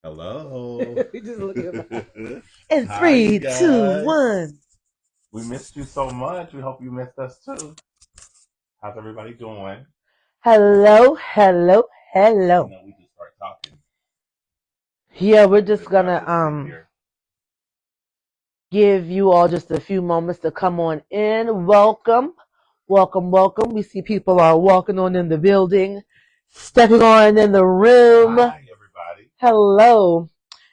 Hello. We just look at in Hi, you three, two, guys. one. We missed you so much. We hope you missed us too. How's everybody doing? Hello, hello, hello. We just start talking. Yeah, we're Like just this. Y'all gonna just sit here. give you all just a few moments to come on in. Welcome, welcome, welcome. We see people are walking on in the building, stepping on in the room. Hi, everybody. Hello.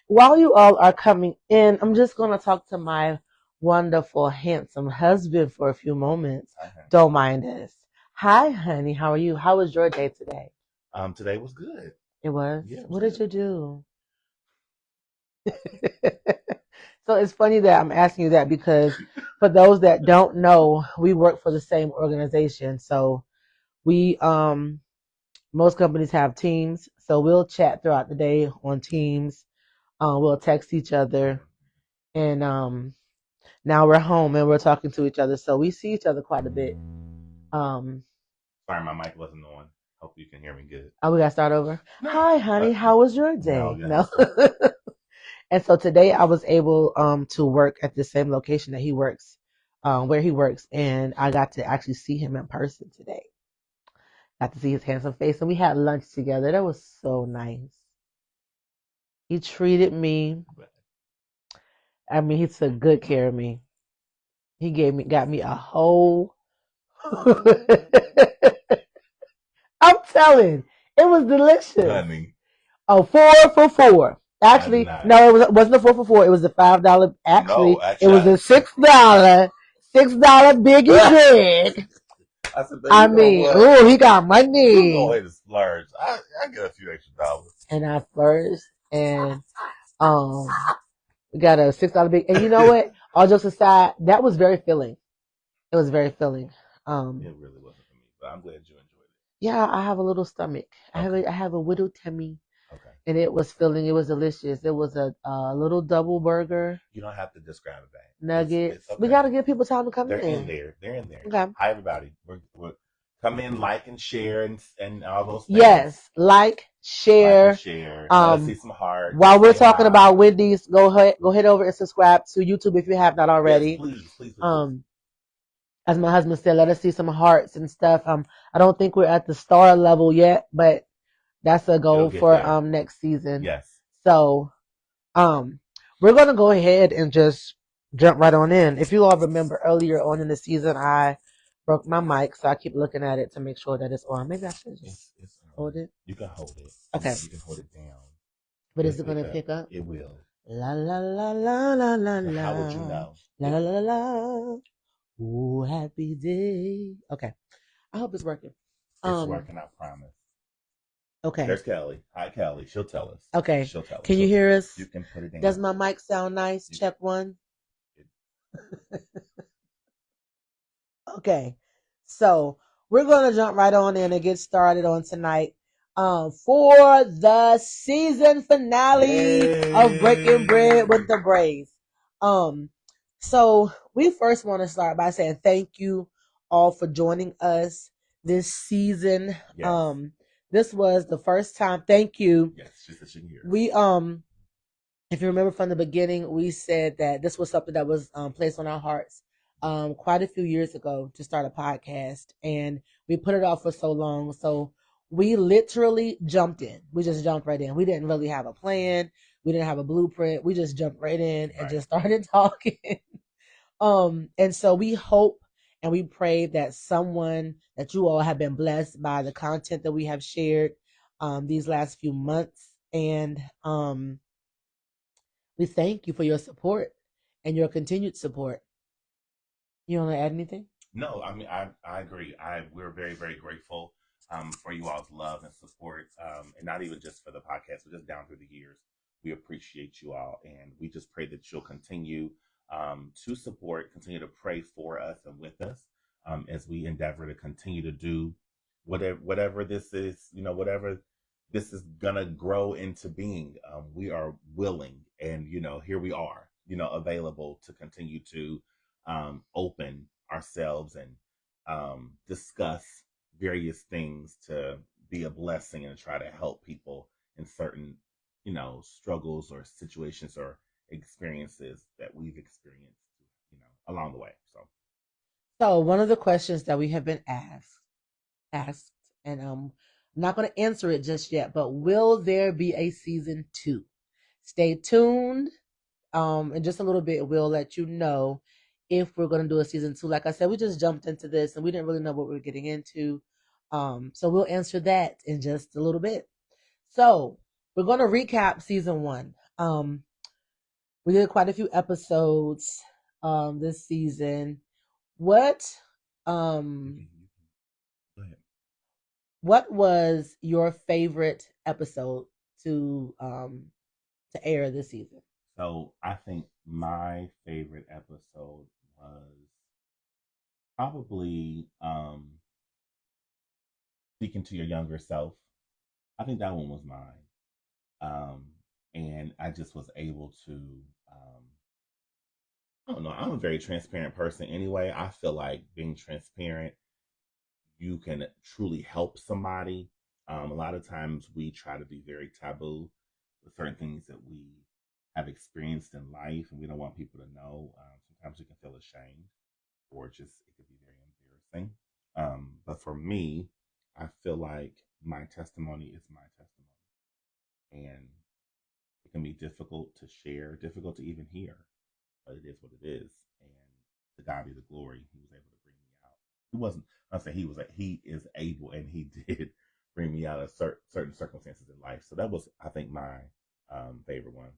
While you all are coming in, I'm just gonna talk to my wonderful, handsome husband for a few moments. Hi, Don't mind us. Hi, honey. How are you? How was your day today? Today was good. It was. Yeah, it was What did good. you do? So it's funny that I'm asking you that because for those that don't know, we work for the same organization. So we most companies have teams. So we'll chat throughout the day on teams. We'll text each other and now we're home and we're talking to each other. So we see each other quite a bit. Um Sorry, my mic wasn't on. Hope you can hear me good. oh, we gotta start over. No. Hi honey, how was your No, day? you have No. to start. And so today I was able to work at the same location that he works, where he works, and I got to actually see him in person today. Got to see his handsome face, and we had lunch together. That was so nice. He treated me. I mean, he took good care of me. He got me a whole. I'm telling, it was delicious. Honey, Oh, 4 for 4. I did Actually, not. no, wasn't a 4 for 4. It was a $5. No, Actually, it actually, was a $6 biggie drink. I said, babe, I you know mean, what? oh, he got You go money. ahead and splurge. I get a few extra dollars. And I flourished, and um, we got a $6 big. And you know what? All jokes aside, that was very filling. It was very filling. It really wasn't for me, but I'm glad you enjoyed Yeah, I have a little stomach. it. Okay. I have a widow tummy, Okay. and it was filling. It was delicious. It was a little double burger, You don't have to describe it back. nuggets. It's We okay. gotta give people time to come They're in in. there. They're in there. Okay. Hi everybody. We're come in, like and share and all those things. Yes, like, Like and share. share. Let us see some hearts. While we're Say talking hi. about Wendy's, go head over and subscribe to YouTube if you have not Yes, already. please, please, please, please. As my husband said, let us see some hearts and stuff. I don't think we're at the star level yet, but that's a It'll goal get for there. next season. Yes. So we're gonna go ahead and just jump right on in. If you all remember earlier on in the season, I broke my mic, so I keep looking at it to make sure that it's on. Maybe I should just hold it. You can hold it. Okay. You can hold it down. But It'll is it gonna pick up? It will. La la la la la la But la. how would you know? La la la la. Ooh, happy day. Okay. I hope it's working. It's working, I promise. Okay. There's Kelly. Hi, Kelly. She'll tell us. Okay. She'll tell us. Can you hear us? You can put it down. Does my mic sound nice? Check one. Okay. So we're gonna jump right on in and get started on tonight. For the season finale of Breaking Bread with the Braves. So we first want to start by saying thank you all for joining us this season. Yes. This was the first time. Thank you. Yes, she said she can hear. We if you remember from the beginning, we said that this was something that was placed on our hearts quite a few years ago to start a podcast, and we put it off for so long. So we literally jumped in. We just jumped right in. We didn't really have a plan. We didn't have a blueprint. We just jumped right in and just started talking. And so we hope and we pray that you all have been blessed by the content that we have shared these last few months, and we thank you for your support and your continued support. You want to add anything? No, I mean I agree. We're very, very grateful for you all's love and support, and not even just for the podcast, but just down through the years. We appreciate you all, and we just pray that you'll continue to support, continue to pray for us and with us as we endeavor to continue to do whatever this is, whatever this is gonna grow into being. We are willing, and here we are, available to continue to open ourselves and discuss various things to be a blessing and try to help people in certain, struggles or situations or experiences that we've experienced, along the way. So one of the questions that we have been asked, and I'm not going to answer it just yet, but will there be a season 2? Stay tuned. In just a little bit, we'll let you know if we're going to do a season 2. Like I said, we just jumped into this and we didn't really know what we were getting into. So we'll answer that in just a little bit. So we're going to recap season 1. We did quite a few episodes this season. What um Go ahead. what was your favorite episode to air this season? So I think my favorite episode was probably speaking to your younger self. I think that one was mine. Um, and I just was able to, I don't know, I'm a very transparent person anyway. I feel like being transparent, you can truly help somebody. A lot of times we try to be very taboo with certain things that we have experienced in life, and we don't want people to know. Sometimes we can feel ashamed, or just it could be very embarrassing. But for me, I feel like my testimony is my testimony, and it can be difficult to share, difficult to even hear, but it is what it is. And to God be the glory, He was able to bring me out. He wasn't. I say He is able, and He did bring me out of certain circumstances in life. So that was, I think, my favorite one.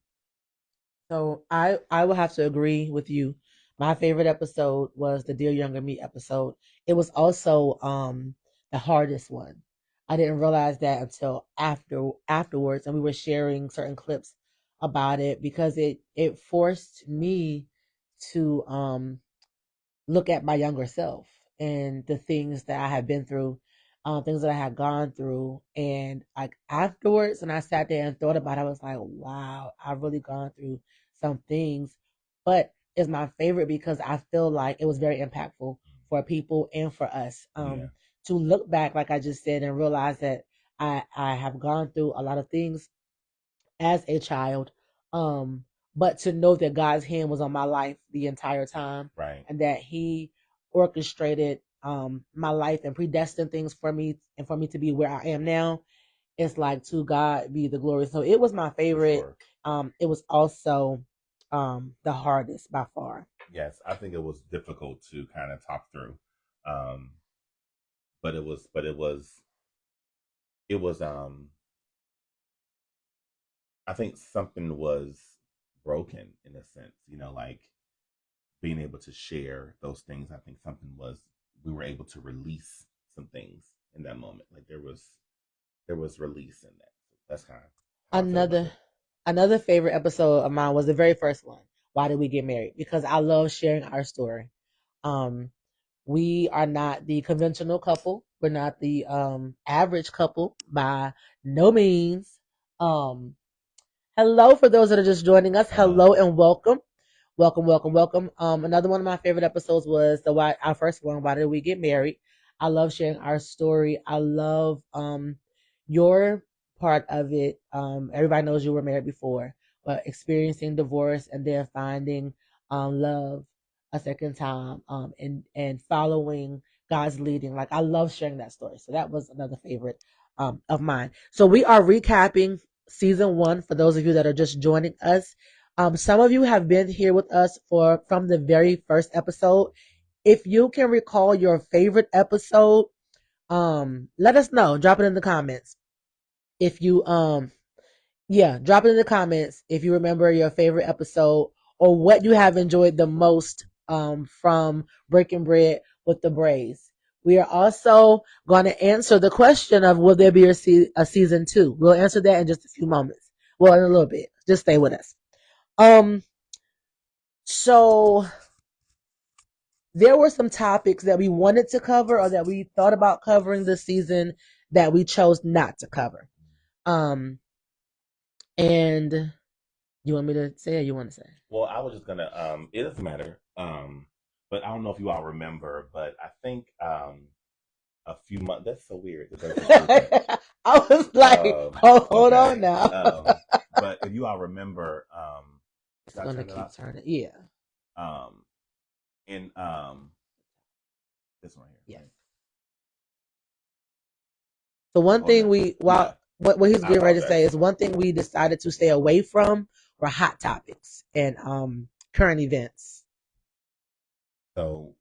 So I will have to agree with you. My favorite episode was the Dear Younger Me episode. It was also the hardest one. I didn't realize that until afterwards, and we were sharing certain clips about it because it forced me to look at my younger self and the things that I had been through, things that I had gone through. And like afterwards, when I sat there and thought about it, I was like, wow, I've really gone through some things. But it's my favorite because I feel like it was very impactful for people and for us. Yeah. To look back, like I just said, and realize that I have gone through a lot of things as a child. But to know that God's hand was on my life the entire time, Right. and that He orchestrated my life and predestined things for me and for me to be where I am now, it's like to God be the glory. So it was my favorite. Sure. It was also the hardest by far. Yes, I think it was difficult to kind of talk through, um, but it was. I think something was broken in a sense, like being able to share those things. I think something was we were able to release some things in that moment. Like there was release in that. So that's kind of how I feel about Another it. another favorite episode of mine was the very first one. Why did we get married? Because I love sharing our story. Um, we are not the conventional couple. We're not the average couple by no means. Um, Hello for those that are just joining us. Hello. Hello and welcome. Welcome, welcome, welcome. Another one of my favorite episodes was our first one, Why Did We Get Married? I love sharing our story. I love your part of it. Everybody knows you were married before, but experiencing divorce and then finding love a second time, and following God's leading. Like I love sharing that story. So that was another favorite of mine. So we are recapping season 1 for those of you that are just joining us. Some of you have been here with us from the very first episode. If you can recall your favorite episode, let us know. Drop it in the comments. If you yeah, drop it in the comments if you remember your favorite episode or what you have enjoyed the most from Breaking Bread with the Braves. We are also going to answer the question of will there be a season 2? We'll answer that in just a few moments. Well, in a little bit. Just stay with us. Um, so there were some topics that we wanted to cover or that we thought about covering this season that we chose not to cover. Um, and you want me to say it or you want to say it? Well, I was just gonna. It doesn't matter. but I don't know if you all remember, but I think a few months. That's so weird. That doesn't do that. I was like, hold on Okay. now. But if you all remember, It's should I gonna turn it keep off? turning. Yeah. Um, in this one here. Yes. So one Hold thing on. we Yeah, what he's I getting ready to say apologize. is one thing we decided to stay away from were hot topics and current events. So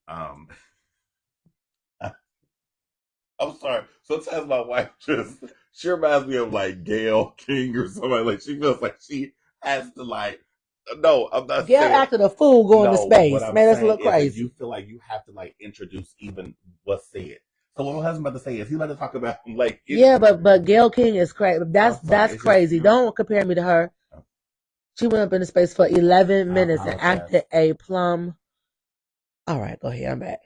I'm sorry. Sometimes my wife just she reminds me of like Gail King or somebody. Like she feels like she has to like. No, I'm not Gail saying. acted a fool going to No, what space. I'm Man, that's a saying little is that crazy. you feel like you have to like introduce even what's said. So what my husband about to say is he's about to talk about like Yeah, but Gail King is crazy. I'm sorry, That's it's just crazy. Don't compare me to her. She went up into space for 11 I minutes and acted apologize. a plum. All right, go ahead. I'm back.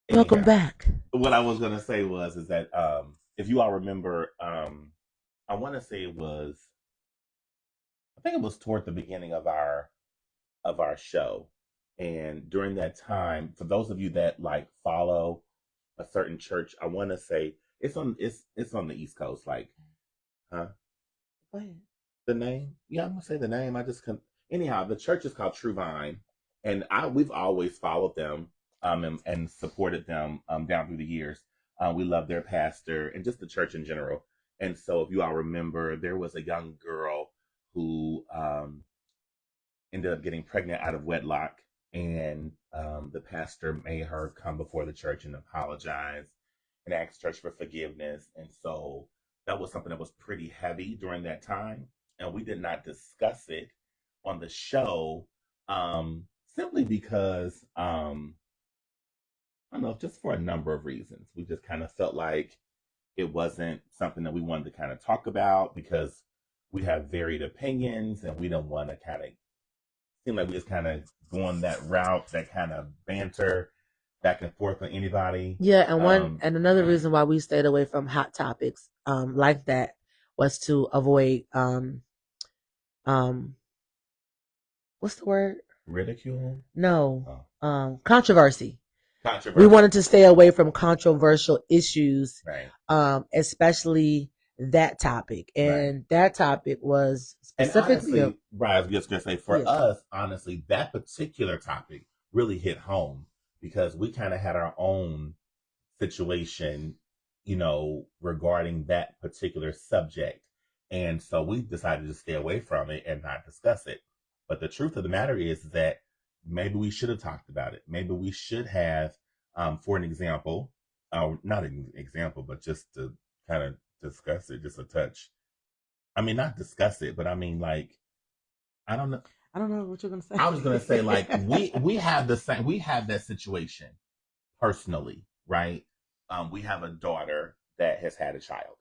Welcome Anyhow, back. what I was gonna say was is that if you all remember I want to say it was I think it was toward the beginning of our show. And during that time, for those of you that like follow a certain church, I want to say it's on the East Coast. Like, huh? Go ahead. The name? Yeah, I'm gonna say the name. I just can. Anyhow, the church is called True Vine, and I we've always followed them and supported them down through the years. We love their pastor and just the church in general. And so, if you all remember, there was a young girl who ended up getting pregnant out of wedlock, and the pastor made her come before the church and apologize and ask church for forgiveness. And so that was something that was pretty heavy during that time, and we did not discuss it on the show simply because I don't know, just for a number of reasons. We just kind of felt like it wasn't something that we wanted to kind of talk about because we have varied opinions and we don't want to kind of seem like we just kind of going that route, that kind of banter back and forth with anybody. Yeah, and Um, another reason why we stayed away from hot topics like that was to avoid um what's the word? ridicule, No. oh, Controversy. We controversy, wanted to stay away from controversial issues, right? especially that topic. Right. And that topic was And specifically honestly, Brian, I was just gonna say for yeah. us, honestly, that particular topic really hit home because we kind of had our own situation, regarding that particular subject. And so we decided to stay away from it and not discuss it. But the truth of the matter is that maybe we should have talked about it. Maybe we should have, for an example, not an example, but just to kind of discuss it just a touch. I mean, not discuss it, but I mean, like, I don't know. I don't know what you're gonna say. I was gonna say like we have the same we have that situation personally, right? We have a daughter that has had a child.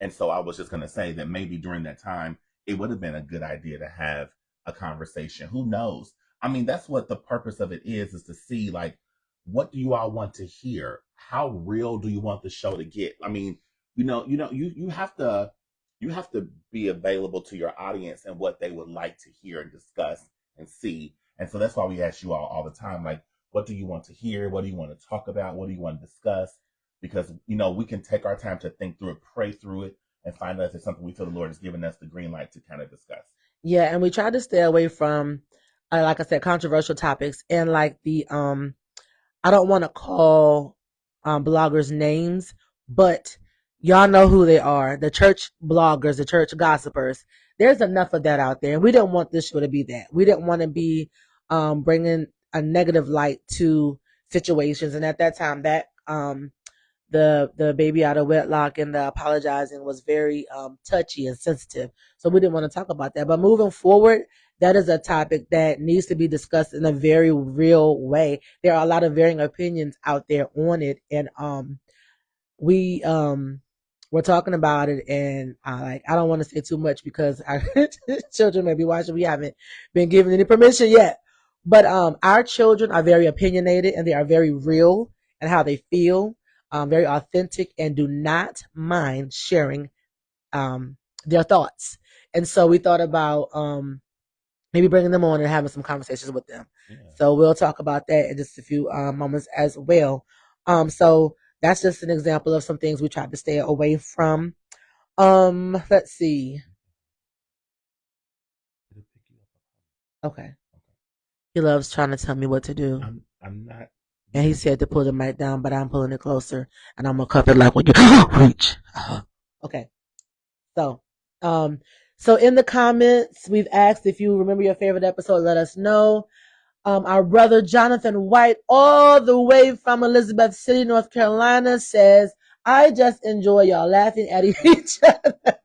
And so I was just going to say that maybe during that time, it would have been a good idea to have a conversation. Who knows? I mean, that's what the purpose of it is to see like, what do you all want to hear? How real do you want the show to get? I mean, you have to be available to your audience and what they would like to hear and discuss and see. And so that's why we ask you all the time, like, what do you want to hear? What do you want to talk about? What do you want to discuss? Because we can take our time to think through it, pray through it, and find out if it's something we feel the Lord has given us the green light to kind of discuss. Yeah, and we tried to stay away from like I said, controversial topics and like the I don't want to call bloggers names, but y'all know who they are. The church bloggers, the church gossipers. There's enough of that out there. And we didn't want this show to be that. We didn't want to be bringing a negative light to situations. And at that time, that the baby out of wedlock and the apologizing was very touchy and sensitive. So we didn't want to talk about that. But moving forward, that is a topic that needs to be discussed in a very real way. There are a lot of varying opinions out there on it, and we we're talking about it, and I don't want to say too much because our children may be watching. We haven't been given any permission yet, but our children are very opinionated and they are very real and how they feel, very authentic, and do not mind sharing their thoughts. And so we thought about maybe bringing them on and having some conversations with them. Yeah. So we'll talk about that in just a few moments as well. So that's just an example of some things we tried to stay away from. Let's see. Okay. He loves trying to tell me what to do. I'm not. And he said to pull the mic down, but I'm pulling it closer, and I'm gonna cup it like when you reach. Okay. So, so in the comments, we've asked if you remember your favorite episode. Let us know. Our brother Jonathan White, all the way from Elizabeth City, North Carolina, says, "I just enjoy y'all laughing at each other."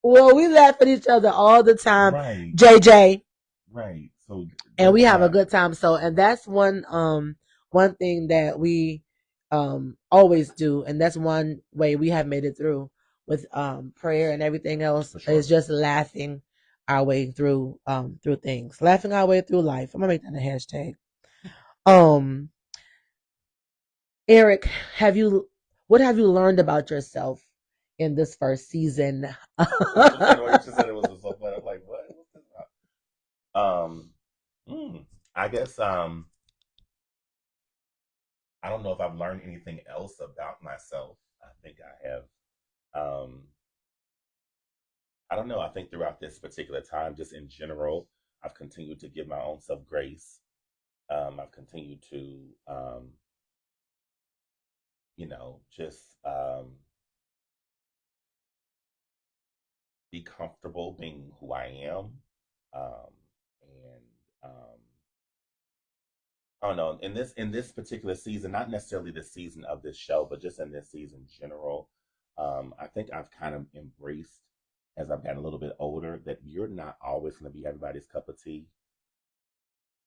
Well, we laugh at each other all the time, Right. JJ. Right. So, and we have a good time. So, and that's one thing that we always do, and that's one way we have made it through with prayer and everything else sure. is just laughing our way through things, laughing our way through life. I'm gonna make that a hashtag. Eric, what have you learned about yourself in this first season? I guess I don't know if I've learned anything else about myself. I think I have. I don't know. I think throughout this particular time, just in general, I've continued to give my own self grace. I've continued to, just be comfortable being who I am. And I don't know, in this particular season, not necessarily the season of this show, but just in this season in general, I think I've kind of embraced as I've gotten a little bit older that you're not always going to be everybody's cup of tea,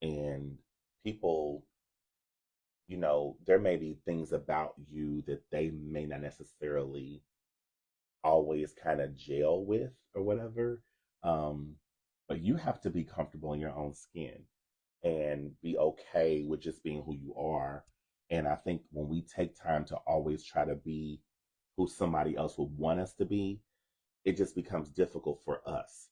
and people, there may be things about you that they may not necessarily always kind of gel with or whatever. But you have to be comfortable in your own skin and be okay with just being who you are. And I think when we take time to always try to be who somebody else would want us to be, it just becomes difficult for us.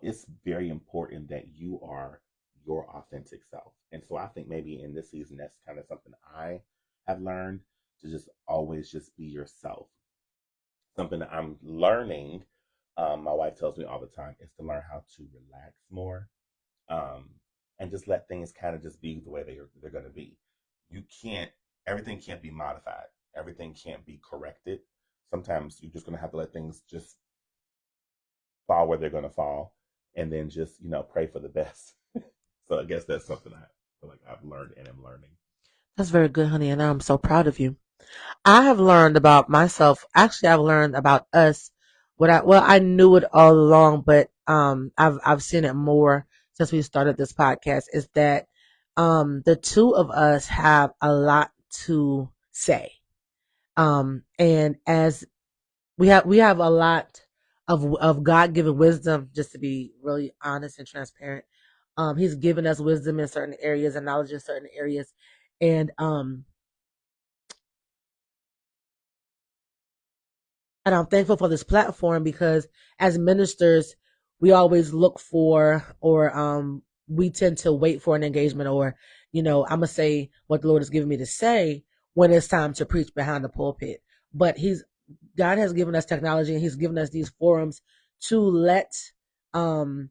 It's very important that you are your authentic self. And so I think maybe in this season, that's kind of something I have learned, to just always just be yourself. Something that I'm learning, my wife tells me all the time, is to learn how to relax more, um, and just let things kind of just be the way they're going to be. You can't, everything can't be modified. Everything can't be corrected. Sometimes you're just going to have to let things just fall where they're going to fall, and then just pray for the best. So I guess that's something I feel like I've learned and am learning. That's very good, honey, and I'm so proud of you. I have learned about myself. Actually, I've learned about us. I knew it all along, but I've seen it more since we started this podcast. Is that the two of us have a lot to say, and as we have a lot of God given wisdom. Just to be really honest and transparent, He's given us wisdom in certain areas and knowledge in certain areas, and and I'm thankful for this platform because as ministers, we always look for or we tend to wait for an engagement or I'm gonna say what the Lord has given me to say when it's time to preach behind the pulpit. But God has given us technology and He's given us these forums to let um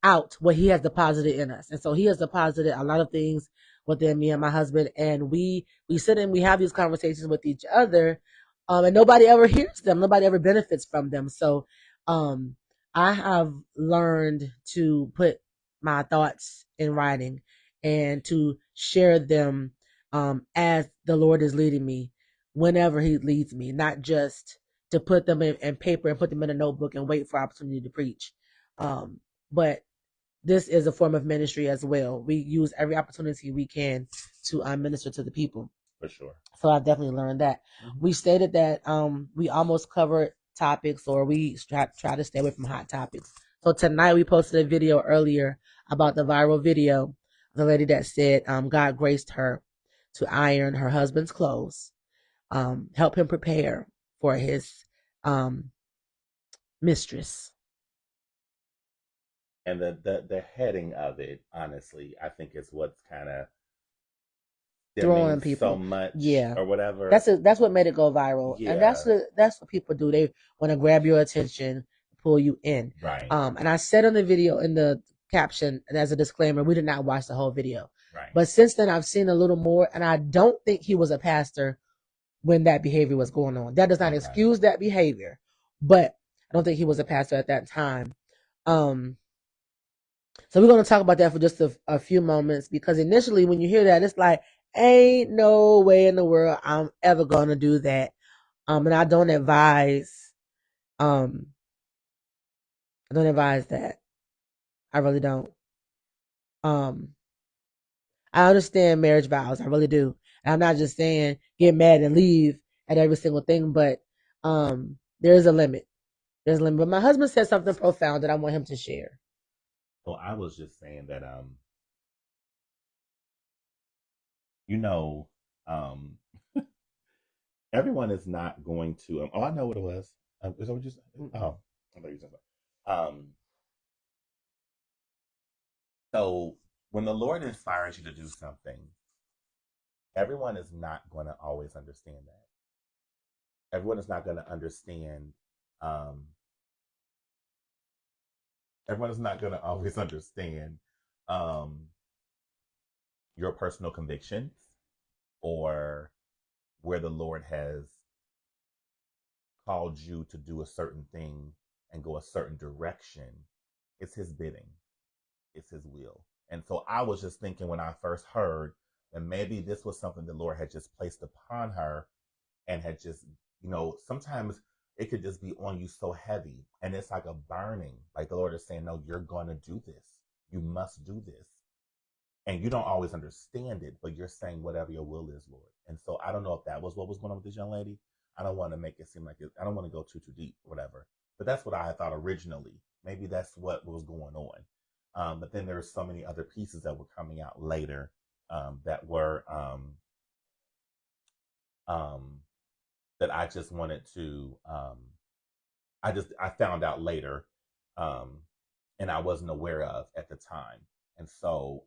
out what He has deposited in us. And so He has deposited a lot of things within me and my husband, and we sit and we have these conversations with each other, and nobody ever hears them. Nobody ever benefits from them. So um, I have learned to put my thoughts in writing and to share them as the Lord is leading me, whenever He leads me, not just to put them in paper and put them in a notebook and wait for opportunity to preach. But this is a form of ministry as well. We use every opportunity we can to minister to the people. For sure. So I definitely learned that. Mm-hmm. We stated that we almost covered topics, or we try to stay away from hot topics. So tonight we posted a video earlier about the viral video of the lady that said God graced her to iron her husband's clothes, help him prepare for his mistress. And the heading of it, honestly, I think is what's kind of Throwing stemming so people. much Yeah. or whatever. That's what made it go viral. And Yeah, that's what people do. They want to grab your attention, pull you in. right, And I said on the video in the caption and as a disclaimer, we did not watch the whole video. right. But since then I've seen a little more and I don't think he was a pastor when that behavior was going on. That does not Okay. excuse that behavior, but I don't think he was a pastor at that time. Um so we're going to talk about that for just a few moments because initially when you hear that, it's like, ain't no way in the world I'm ever going to do that. And um, I don't advise that. I really don't. Um, I understand marriage vows. I really do. And I'm not just saying get mad and leave at every single thing, but, there's a limit. There's a limit. But my husband said something profound that I want him to share. So I was just saying that, you know, um, everyone is not going to. Oh, I know what it was. Is that what you said? Oh, I thought you said that. So when the Lord inspires you to do something, everyone is not going to always understand that. Everyone is not going to understand. Um, everyone is not going to always understand um, your personal convictions or where the Lord has called you to do a certain thing and go a certain direction. It's His bidding. It's His will. And so I was just thinking when I first heard that maybe this was something the Lord had just placed upon her and had just, sometimes it could just be on you so heavy and it's like a burning. Like the Lord is saying, no, you're going to do this. You must do this. And you don't always understand it, but you're saying whatever your will is, Lord. And so I don't know if that was what was going on with this young lady. I don't want to make it seem like I don't want to go too deep, whatever. But that's what I had thought originally. Maybe that's what was going on. But then there's so many other pieces that were coming out later that were um, that I just wanted to. I found out later, um, and I wasn't aware of at the time, and so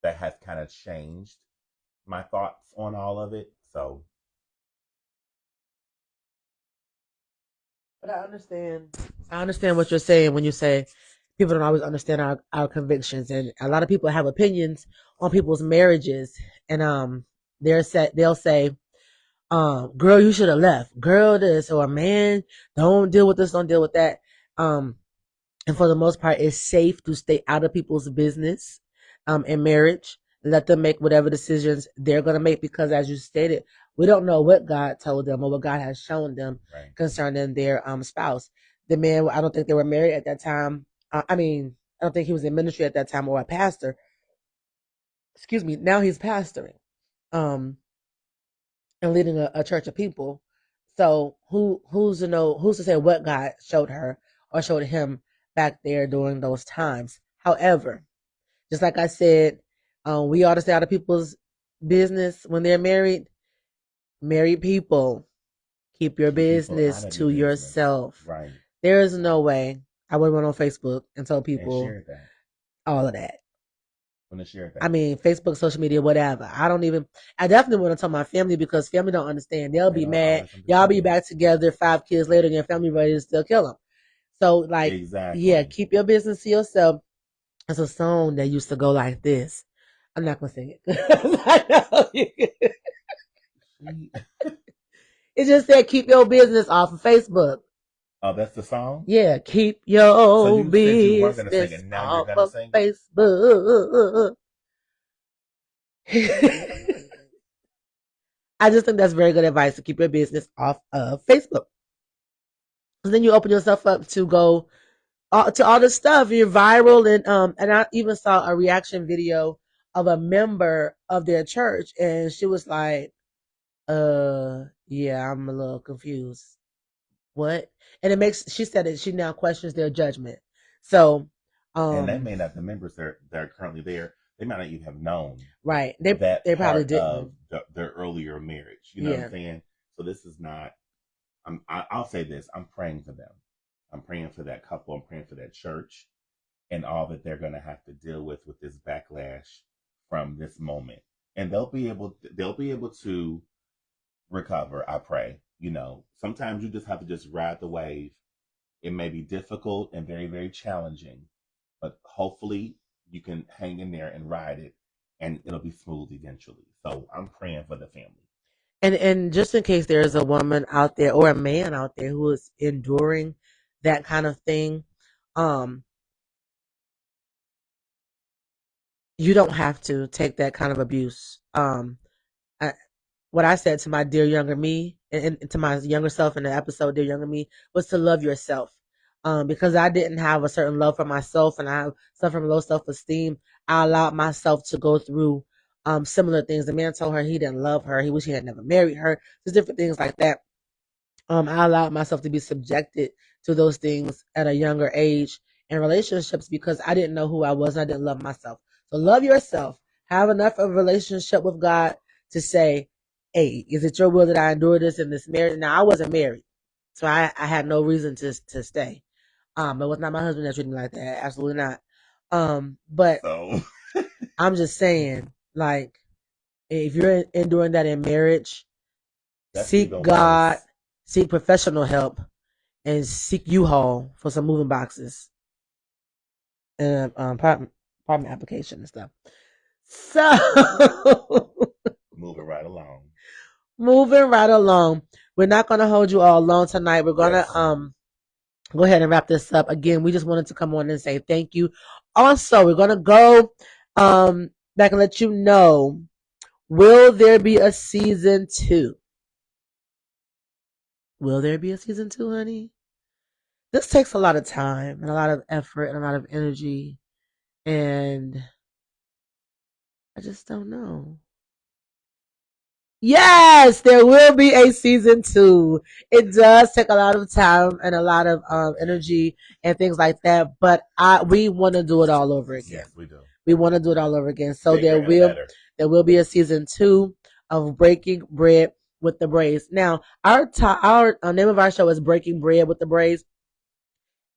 that has kind of changed my thoughts on all of it. So, But I understand. I understand what you're saying when you say people don't always understand our convictions, and a lot of people have opinions on people's marriages, and they'll say, girl, you should have left, girl, this or man, don't deal with this, don't deal with that, um, and for the most part, it's safe to stay out of people's business, in marriage. Let them make whatever decisions they're going to make because, as you stated, we don't know what God told them or what God has shown them right. concerning their spouse. The man, I don't think they were married at that time. I don't think he was in ministry at that time or a pastor. Excuse me. Now he's pastoring, um, and leading a church of people. So who's to know? Who's to say what God showed her or showed him back there during those times? However, just like I said, we ought to stay out of people's business when they're married. Married people, keep your Keep people out business of your to business. yourself. Right. There is no way I would went on Facebook and told And people share that. all of that. Want to share I that. mean, Facebook, social media, whatever. I definitely want to tell my family because family don't understand. They'll They be don't mad. always Y'all be understand. back together 5 kids later and your family ready to still kill them. So, like, yeah, Exactly. keep your business to yourself. It's a song that used to go like this. I'm not going to sing it. She, It just said keep your business off of Facebook. oh, that's the song? Yeah, keep So your you said you weren't going to sing business it. Now you're off going to of sing it? Facebook. I just think that's very good advice to keep your business off of Facebook. Because then you open yourself up to go to all this stuff. You're viral, and I even saw a reaction video of a member of their church, and she was like, yeah, I'm a little confused. What? And it makes she said that she now questions their judgment. So, And they um, may not, the members that are currently there, they might not even have known right? that They probably part of didn't. their earlier marriage. You know what I'm Yeah. saying? So this is not, I'll say this, I'm praying for them. I'm praying for that couple. I'm praying for that church. and all that they're going to have to deal with this backlash from this moment. And they'll be able to recover, I pray. Sometimes you just have to just ride the wave. It may be difficult and very, very challenging, but hopefully you can hang in there and ride it, and it'll be smooth eventually. So I'm praying for the family. And just in case there is a woman out there or a man out there who is enduring that kind of thing, um, you don't have to take that kind of abuse. I, what I said to my dear younger me and to my younger self in the episode, dear younger me, was to love yourself. Because I didn't have a certain love for myself and I suffered from low self esteem, I allowed myself to go through similar things. The man told her he didn't love her, he wished he had never married her, just different things like that. I allowed myself to be subjected to those things at a younger age in relationships because I didn't know who I was and I didn't love myself. So love yourself. Have enough of a relationship with God to say, hey, is it your will that I endure this in this marriage? Now, I wasn't married, so I had no reason to stay. It was not my husband that treated me like that. Absolutely not. But So I'm just saying, like, if you're enduring that in marriage, that's seek even God, worse. seek professional help, and seek U-Haul for some moving boxes and apartment application and stuff. So Moving right along. moving right along, we're not going to hold you all long tonight. We're going to Yes. go ahead and wrap this up. Again, we just wanted to come on and say thank you. Also, we're going to go back and let you know, will there be a season 2? Will there be a season 2, honey? This takes a lot of time and a lot of effort and a lot of energy, and I just don't know. Yes, there will be a season 2. It does take a lot of time and a lot of energy and things like that, but we want to do it all over again. Yes, we do. We want to do it all over again. So Bigger and better. there will be a season 2 of Breaking Bread with the Braves. Now, our name of our show is Breaking Bread with the Braves,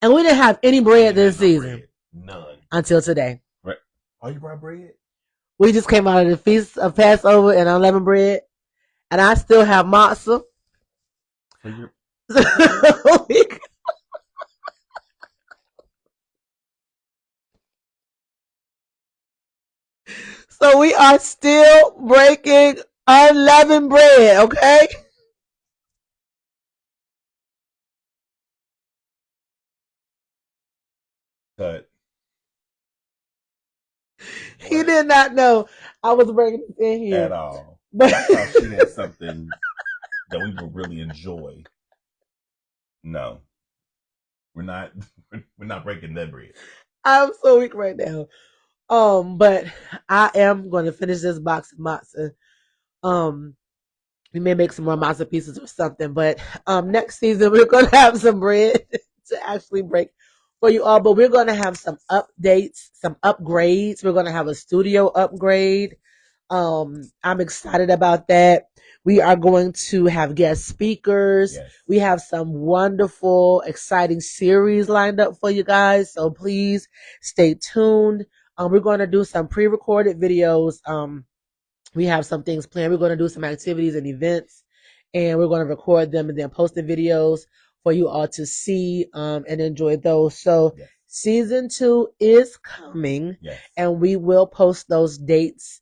and we didn't have any bread this season. Bread. None. Until today. Right. Oh, you brought bread? We just came out of the feast of Passover and unleavened bread, and I still have matzah. So you're... So we are still breaking unleavened bread, okay? Cut. He did not know I was bringing this in here at all. But I thought she had something that we would really enjoy. No, we're not. We're not breaking that bread. I'm so weak right now. But I am going to finish this box of matzah. We may make some more matzah pieces or something, but next season we're going to have some bread to actually break for you all. But we're going to have some updates, some upgrades. We're going to have a studio upgrade. I'm excited about that. We are going to have guest speakers. Yes. We have some wonderful, exciting series lined up for you guys. So please stay tuned. We're going to do some pre-recorded videos. We have some things planned. We're going to do some activities and events, and we're going to record them and then post the videos for you all to see and enjoy those. So yes. Season 2 is coming, yes. and we will post those dates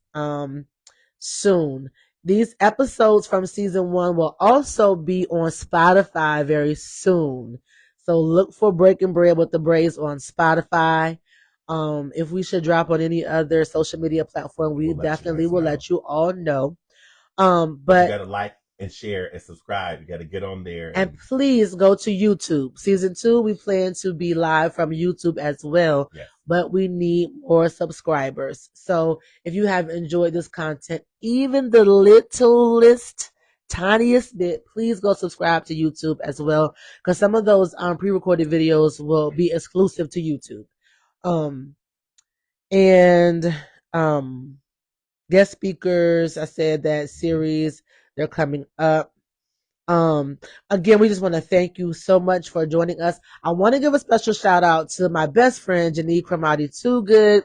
soon. These episodes from season 1 will also be on Spotify very soon. So look for Breaking Bread with the Braves on Spotify. If we should drop on any other social media platform, we definitely will let you all know. But you gotta like and share and subscribe. You gotta get on there. And please go to YouTube. Season 2, we plan to be live from YouTube as well. Yes. But we need more subscribers. So if you have enjoyed this content, even the littlest, tiniest bit, please go subscribe to YouTube as well. Because some of those pre-recorded videos will be exclusive to YouTube. And guest speakers, I said that series, they're coming up. Again, we just want to thank you so much for joining us. I want to give a special shout out to my best friend, Janique Cromartie Too Good,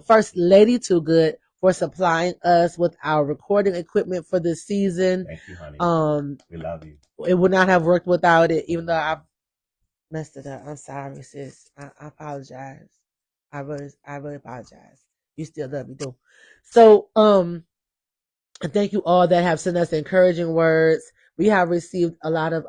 First Lady Too Good, for supplying us with our recording equipment for this season. Thank you, honey. We love you. It would not have worked without it, even though I messed it up. I'm sorry, sis. I apologize. I really apologize. You still love me, though. So, and thank you all that have sent us encouraging words. We have received a lot of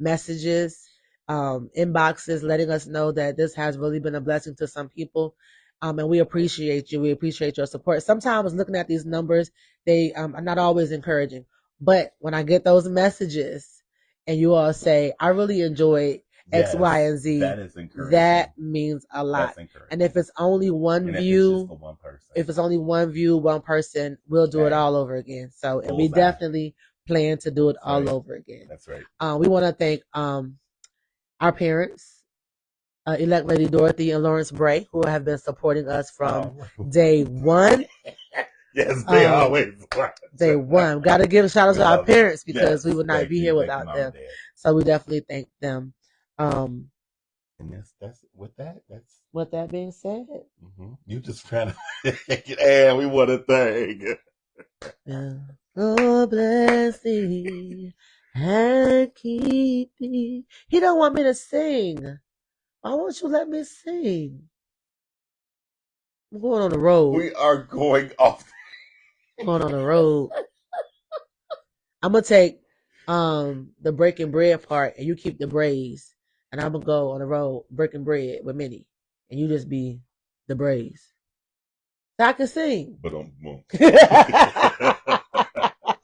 messages, inboxes letting us know that this has really been a blessing to some people. And we appreciate you. We appreciate your support. Sometimes looking at these numbers, they are not always encouraging. But when I get those messages and you all say, I really enjoyed X, Y, and Z, that is encouraging. That means a lot. And if it's only one view, if it's only one view, one person, we'll do it all over again. So, and we definitely plan to do it all over again. That's right. We want to thank our parents, elect Lady Dorothy and Lawrence Bray, who have been supporting us from day one. Yes, they always were. Day one. Got to give a shout out to our parents because we would not be here without them. So we definitely thank them. And that's with that. That's with that being said. Mm-hmm. You just trying to, and we want to thank. Oh, bless thee and keep thee. He don't want me to sing. Why won't you let me sing? I'm going on the road. We are going off. I'm going on the road. I'm gonna take the breaking bread part, and you keep the braids, and I'm gonna go on the road breaking bread with Minnie, and you just be the braids. So I can sing. But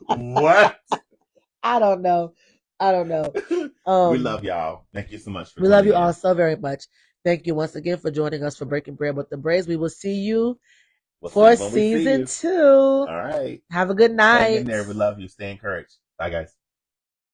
what? I don't know. We love y'all. Thank you so much. We love you all so very much. Thank you once again for joining us for Breaking Bread with the Braids. We will see you for season 2. All right. Have a good night. Hang in there. We love you. Stay encouraged. Bye, guys.